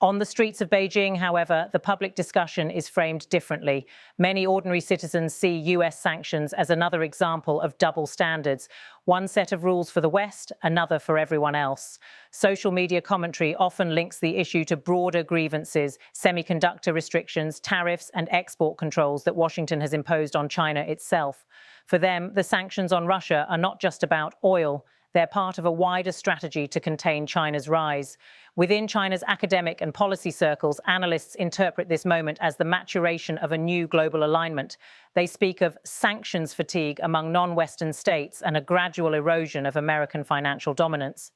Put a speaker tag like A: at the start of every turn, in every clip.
A: On the streets of Beijing, however, the public discussion is framed differently. Many ordinary citizens see US sanctions as another example of double standards, one set of rules for the West, another for everyone else. Social media commentary often links the issue to broader grievances, semiconductor restrictions, tariffs, and export controls that Washington has imposed on China itself. For them, the sanctions on Russia are not just about oil. They're part of a wider strategy to contain China's rise. Within China's academic and policy circles, analysts interpret this moment as the maturation of a new global alignment. They speak of sanctions fatigue among non-Western states and a gradual erosion of American financial dominance.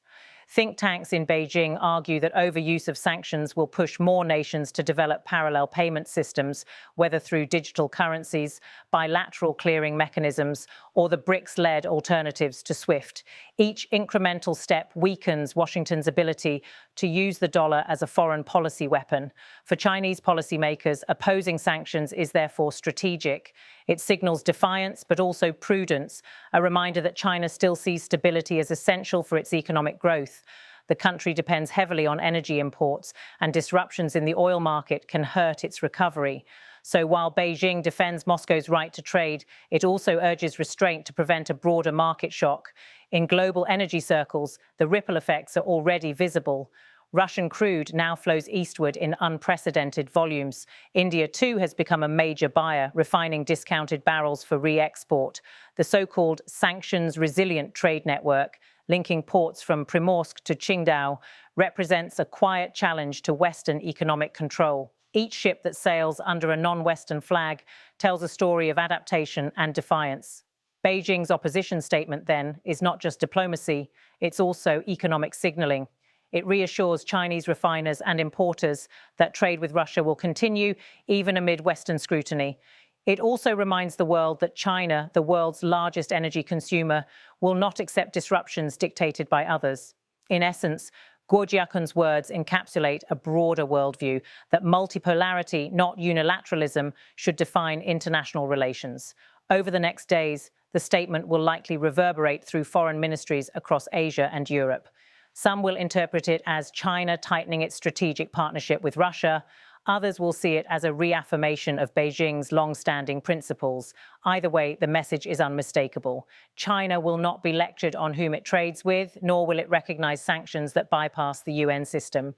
A: Think tanks in Beijing argue that overuse of sanctions will push more nations to develop parallel payment systems, whether through digital currencies, bilateral clearing mechanisms, or the BRICS-led alternatives to SWIFT. Each incremental step weakens Washington's ability to use the dollar as a foreign policy weapon. For Chinese policymakers, opposing sanctions is therefore strategic. It signals defiance, but also prudence, a reminder that China still sees stability as essential for its economic growth. The country depends heavily on energy imports, and disruptions in the oil market can hurt its recovery. So while Beijing defends Moscow's right to trade, it also urges restraint to prevent a broader market shock. In global energy circles, the ripple effects are already visible. Russian crude now flows eastward in unprecedented volumes. India, too, has become a major buyer, refining discounted barrels for re-export. The so-called sanctions-resilient trade network, linking ports from Primorsk to Qingdao, represents a quiet challenge to Western economic control. Each ship that sails under a non-Western flag tells a story of adaptation and defiance. Beijing's opposition statement, then, is not just diplomacy, it's also economic signaling. It reassures Chinese refiners and importers that trade with Russia will continue, even amid Western scrutiny. It also reminds the world that China, the world's largest energy consumer, will not accept disruptions dictated by others. In essence, Guo Jiakun's words encapsulate a broader worldview that multipolarity, not unilateralism, should define international relations. Over the next days, the statement will likely reverberate through foreign ministries across Asia and Europe. Some will interpret it as China tightening its strategic partnership with Russia. Others will see it as a reaffirmation of Beijing's long-standing principles. Either way, the message is unmistakable. China will not be lectured on whom it trades with, nor will it recognize sanctions that bypass the UN system.